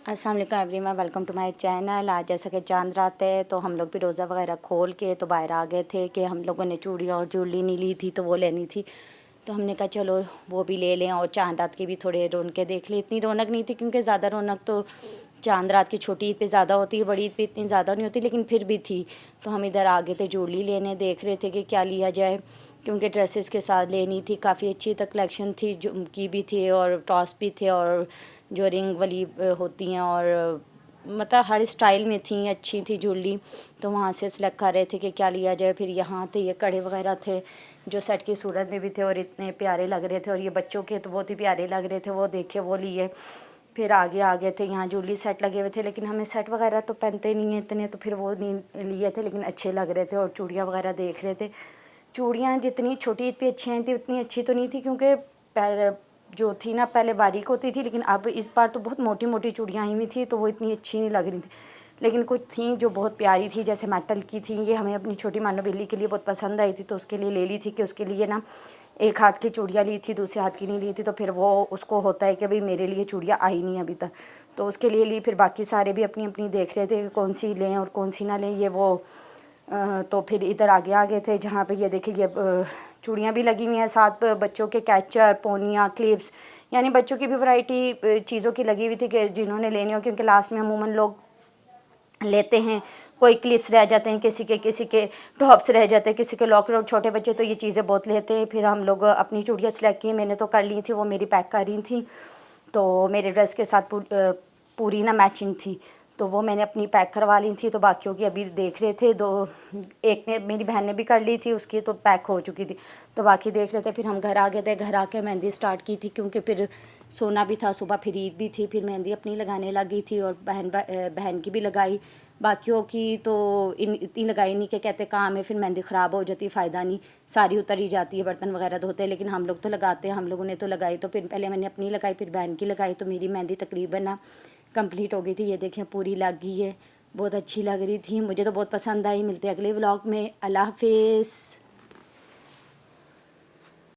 السلام علیکم everyone, welcome to my channel. آج جیسا کہ چاند رات ہے تو ہم لوگ بھی روزہ وغیرہ کھول کے تو باہر آ گئے تھے کہ ہم لوگوں نے چوڑیاں اور جویلری نہیں لی تھی تو وہ لینی تھی، تو ہم نے کہا چلو وہ بھی لے لیں اور چاند رات کی بھی تھوڑے رونقیں دیکھ لیں۔ اتنی رونق نہیں تھی کیونکہ زیادہ رونق تو چاند رات کی چھوٹی عید پہ زیادہ ہوتی ہے، بڑی عید پہ اتنی زیادہ نہیں ہوتی، لیکن پھر بھی تھی۔ تو ہم ادھر آگے تھے جویلری لینے، دیکھ رہے تھے کہ کیا لیا جائے، کیونکہ ڈریسز کے ساتھ لینی تھی، کافی اچھی تک کلیکشن تھی، جو کی بھی تھی اور ٹاس بھی تھے اور جو رنگ والی ہوتی ہیں اور مطلب ہر اسٹائل میں تھیں، اچھی تھی جویلری۔ تو وہاں سے سلیکٹ کر رہے تھے کہ کیا لیا جائے۔ پھر یہاں تھے یہ کڑے وغیرہ تھے جو سیٹ کی صورت میں بھی تھے اور اتنے پیارے لگ رہے تھے، اور یہ بچوں کے تو بہت ہی پیارے لگ رہے تھے، وہ دیکھے وہ لیے۔ پھر آگے تھے یہاں جویلری سیٹ لگے ہوئے تھے، لیکن ہمیں سیٹ وغیرہ تو پہنتے نہیں ہیں اتنے، تو پھر وہ نہیں لیے تھے، لیکن اچھے لگ رہے تھے اور چوڑیاں وغیرہ دیکھ رہے تھے۔ چوڑیاں جتنی چھوٹی عید پہ اچھی آئی تھیں اتنی اچھی تو نہیں تھی، کیونکہ جو تھی نا پہلے باریک ہوتی تھی، لیکن اب اس بار تو بہت موٹی موٹی چوڑیاں آئی ہوئی تھیں تو وہ اتنی اچھی نہیں لگ رہی تھیں، لیکن کچھ تھیں جو بہت پیاری تھی جیسے میٹل کی تھیں۔ یہ ہمیں اپنی چھوٹی مانو بلی کے لیے بہت پسند آئی تھی، تو اس کے لیے لے لی تھی کہ اس کے لیے نا ایک ہاتھ کی چوڑیاں لی تھی، دوسرے ہاتھ کی نہیں لی تھی، تو پھر وہ اس کو ہوتا ہے کہ بھئی میرے لیے چوڑیاں آئی نہیں ابھی تک، تو اس کے لیے لی۔ پھر باقی سارے بھی اپنی اپنی دیکھ رہے تھے کہ کون سی لیں اور کون سی نہ لیں، یہ وہ تو پھر ادھر آگے تھے جہاں پہ یہ دیکھیں یہ چوڑیاں بھی لگی ہوئی ہیں، ساتھ بچوں کے کیچر، پونیاں، کلپس، یعنی بچوں کی بھی ورائٹی چیزوں کی لگی ہوئی تھی کہ جنہوں نے لینی ہو، کیونکہ لاسٹ میں عموماً لوگ لیتے ہیں، کوئی کلپس رہ جاتے ہیں، کسی کے ٹاپس رہ جاتے ہیں، کسی کے لاکر، اور چھوٹے بچے تو یہ چیزیں بہت لیتے ہیں۔ پھر ہم لوگ اپنی چوڑیاں سلیکٹ کی، میں نے تو کر لی تھی، وہ میری پیک کر رہی تھیں، تو میرے ڈریس کے ساتھ پوری نا میچنگ تھی، تو وہ میں نے اپنی پیک کروا لی تھی، تو باقیوں کی ابھی دیکھ رہے تھے۔ ایک نے میری بہن نے بھی کر لی تھی، اس کی تو پیک ہو چکی تھی، تو باقی دیکھ رہے تھے۔ پھر ہم گھر آ گئے تھے، گھر آ کے مہندی اسٹارٹ کی تھی، کیونکہ پھر سونا بھی تھا، صبح پھر عید بھی تھی، پھر مہندی اپنی لگانے لگی تھی اور بہن کی بھی لگائی، باقیوں کی تو اتنی لگائی نہیں کہ کہتے کام ہے پھر مہندی خراب ہو جاتی، فائدہ نہیں، ساری اتر ہی جاتی ہے، برتن وغیرہ دھوتے ہیں، لیکن ہم لوگ تو لگاتے ہیں، ہم لوگوں نے تو لگائی، تو پھر پہلے میں نے اپنی لگائی، پھر بہن کی لگائی، تو میری مہندی تقریباً کمپلیٹ ہو گئی تھی۔ یہ دیکھیں پوری لگ گئی ہے، بہت اچھی لگ رہی تھی، مجھے تو بہت پسند آئی۔ ملتے اگلے ولاگ میں، اللہ حافظ۔